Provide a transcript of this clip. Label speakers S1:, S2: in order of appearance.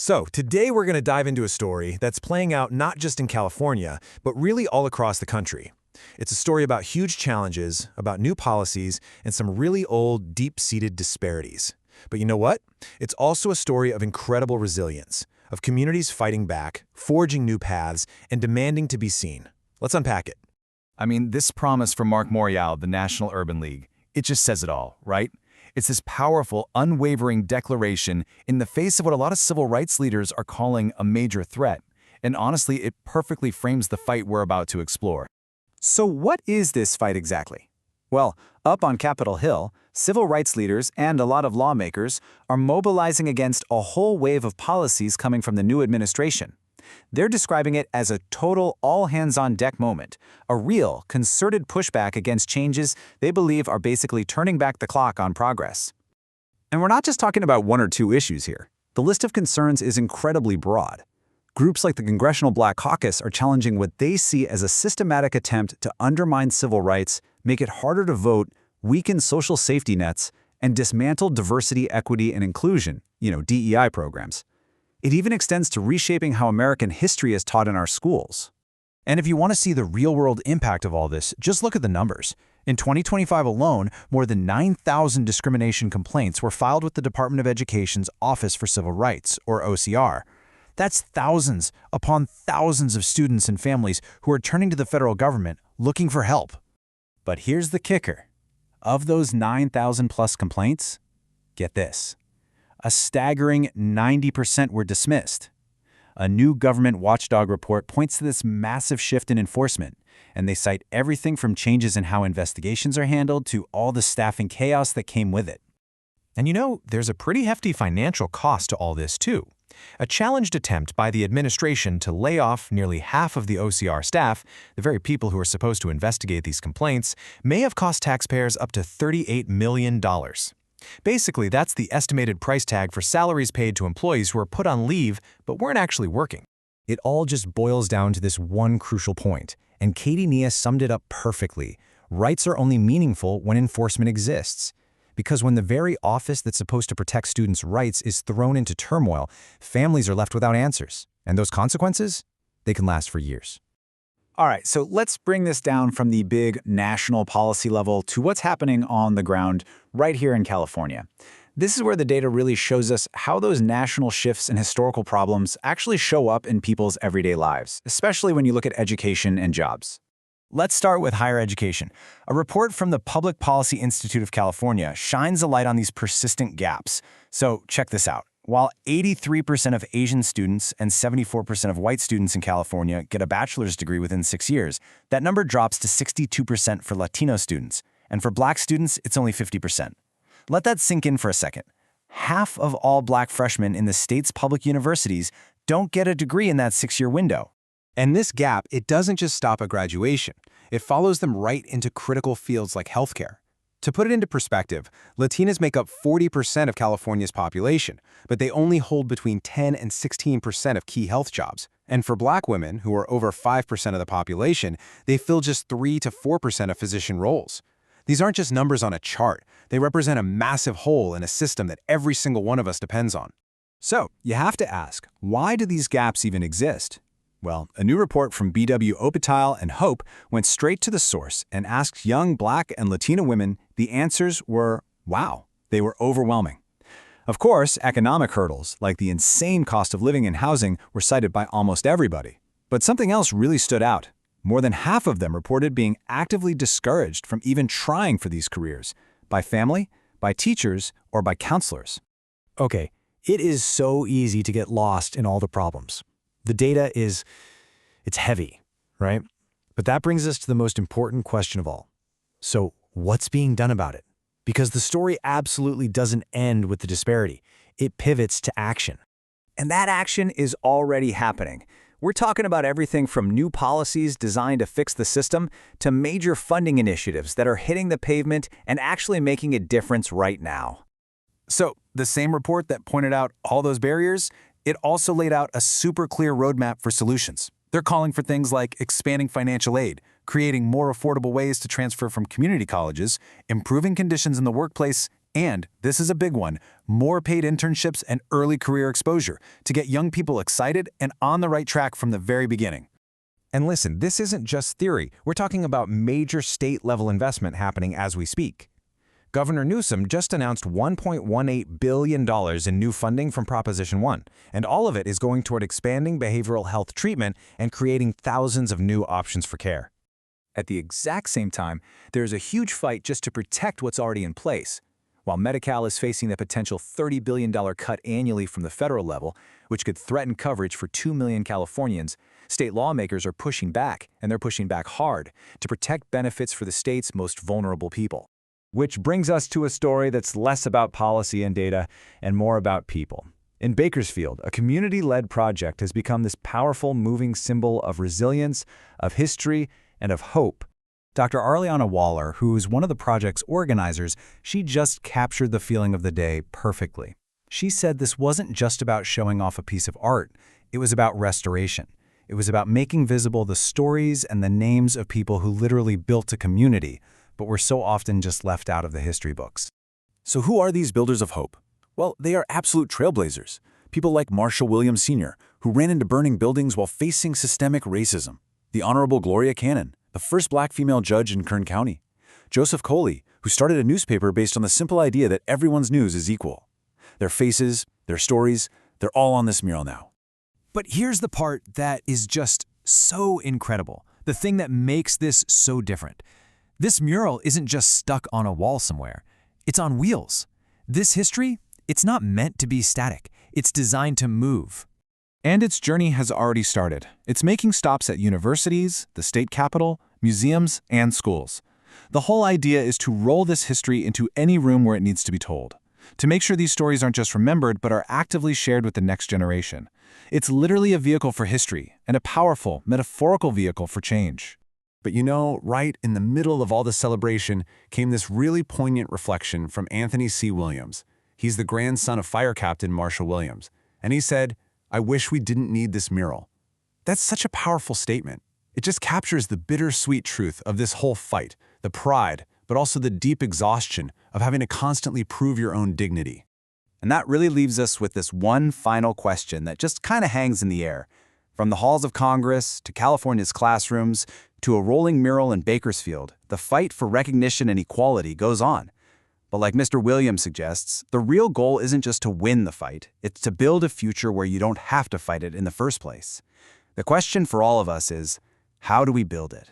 S1: So, today we're going to dive into a story that's playing out not just in California, but really all across the country. It's a story about huge challenges, about new policies, and some really old, deep-seated disparities. But you know what? It's also a story of incredible resilience, of communities fighting back, forging new paths, and demanding to be seen. Let's unpack it.
S2: I mean, this promise from Mark Morial, the National Urban League, it just says it all, right? It's this powerful, unwavering declaration in the face of what a lot of civil rights leaders are calling a major threat. And honestly, it perfectly frames the fight we're about to explore.
S3: So what is this fight exactly? Well, up on Capitol Hill, civil rights leaders and a lot of lawmakers are mobilizing against a whole wave of policies coming from the new administration. They're describing it as a total all-hands-on-deck moment, a real, concerted pushback against changes they believe are basically turning back the clock on progress. And we're not just talking about one or two issues here. The list of concerns is incredibly broad. Groups like the Congressional Black Caucus are challenging what they see as a systematic attempt to undermine civil rights, make it harder to vote, weaken social safety nets, and dismantle diversity, equity, and inclusion, DEI programs. It even extends to reshaping how American history is taught in our schools.
S4: And if you want to see the real-world impact of all this, just look at the numbers. In 2025 alone, more than 9,000 discrimination complaints were filed with the Department of Education's Office for Civil Rights, or OCR. That's thousands upon thousands of students and families who are turning to the federal government looking for help.
S3: But here's the kicker. Of those 9,000-plus complaints, get this. A staggering 90% were dismissed. A new government watchdog report points to this massive shift in enforcement, and they cite everything from changes in how investigations are handled to all the staffing chaos that came with it.
S1: And there's a pretty hefty financial cost to all this, too. A challenged attempt by the administration to lay off nearly half of the OCR staff, the very people who are supposed to investigate these complaints, may have cost taxpayers up to $38 million. Basically, that's the estimated price tag for salaries paid to employees who are put on leave but weren't actually working.
S4: It all just boils down to this one crucial point, and Katie Nia summed it up perfectly. Rights are only meaningful when enforcement exists. Because when the very office that's supposed to protect students' rights is thrown into turmoil, families are left without answers. And those consequences? They can last for years.
S3: All right, so let's bring this down from the big national policy level to what's happening on the ground right here in California. This is where the data really shows us how those national shifts and historical problems actually show up in people's everyday lives, especially when you look at education and jobs.
S2: Let's start with higher education. A report from the Public Policy Institute of California shines a light on these persistent gaps. So check this out. While 83% of Asian students and 74% of white students in California get a bachelor's degree within 6 years, that number drops to 62% for Latino students. And for black students, it's only 50%. Let that sink in for a second. Half of all black freshmen in the state's public universities don't get a degree in that 6-year window.
S1: And this gap, it doesn't just stop at graduation. It follows them right into critical fields like healthcare. To put it into perspective, Latinas make up 40% of California's population, but they only hold between 10 and 16% of key health jobs. And for black women, who are over 5% of the population, they fill just 3 to 4% of physician roles. These aren't just numbers on a chart. They represent a massive hole in a system that every single one of us depends on.
S3: So, you have to ask, why do these gaps even exist? Well, a new report from BW Opitile and Hope went straight to the source and asked young Black and Latino women. The answers were, wow, they were overwhelming. Of course, economic hurdles, like the insane cost of living and housing, were cited by almost everybody. But something else really stood out. More than half of them reported being actively discouraged from even trying for these careers, by family, by teachers, or by counselors.
S4: Okay, it is so easy to get lost in all the problems. The data it's heavy, right? But that brings us to the most important question of all. So what's being done about it? Because the story absolutely doesn't end with the disparity. It pivots to action.
S3: And that action is already happening. We're talking about everything from new policies designed to fix the system to major funding initiatives that are hitting the pavement and actually making a difference right now.
S2: So, the same report that pointed out all those barriers, it also laid out a super clear roadmap for solutions. They're calling for things like expanding financial aid, creating more affordable ways to transfer from community colleges, improving conditions in the workplace,
S3: And, this is a big one, more paid internships and early career exposure to get young people excited and on the right track from the very beginning.
S1: And listen, this isn't just theory. We're talking about major state-level investment happening as we speak. Governor Newsom just announced $1.18 billion in new funding from Proposition 1, and all of it is going toward expanding behavioral health treatment and creating thousands of new options for care.
S3: At the exact same time, there's a huge fight just to protect what's already in place. While Medi-Cal is facing the potential $30 billion cut annually from the federal level, which could threaten coverage for 2 million Californians, state lawmakers are pushing back, and they're pushing back hard, to protect benefits for the state's most vulnerable people.
S2: Which brings us to a story that's less about policy and data and more about people. In Bakersfield, a community-led project has become this powerful, moving symbol of resilience, of history, and of hope.
S4: Dr. Ariana Waller, who is one of the project's organizers, she just captured the feeling of the day perfectly. She said this wasn't just about showing off a piece of art, it was about restoration. It was about making visible the stories and the names of people who literally built a community, but were so often just left out of the history books.
S3: So who are these builders of hope? Well, they are absolute trailblazers. People like Marshall Williams Sr., who ran into burning buildings while facing systemic racism. The Honorable Gloria Cannon, the first black female judge in Kern County. Joseph Coley, who started a newspaper based on the simple idea that everyone's news is equal. Their faces, their stories, they're all on this mural now.
S4: But here's the part that is just so incredible, the thing that makes this so different. This mural isn't just stuck on a wall somewhere. It's on wheels. This history, it's not meant to be static. It's designed to move.
S1: And its journey has already started. It's making stops at universities, the state capitol, museums, and schools. The whole idea is to roll this history into any room where it needs to be told, to make sure these stories aren't just remembered but are actively shared with the next generation. It's literally a vehicle for history, and a powerful, metaphorical vehicle for change. But you know, right in the middle of all the celebration came this really poignant reflection from Anthony C. Williams. He's the grandson of Fire Captain Marshall Williams. And he said, "I wish we didn't need this mural." That's such a powerful statement. It just captures the bittersweet truth of this whole fight, the pride, but also the deep exhaustion of having to constantly prove your own dignity.
S3: And that really leaves us with this one final question that just kind of hangs in the air. From the halls of Congress to California's classrooms to a rolling mural in Bakersfield, the fight for recognition and equality goes on. But like Mr. Williams suggests, the real goal isn't just to win the fight, it's to build a future where you don't have to fight it in the first place. The question for all of us is, how do we build it?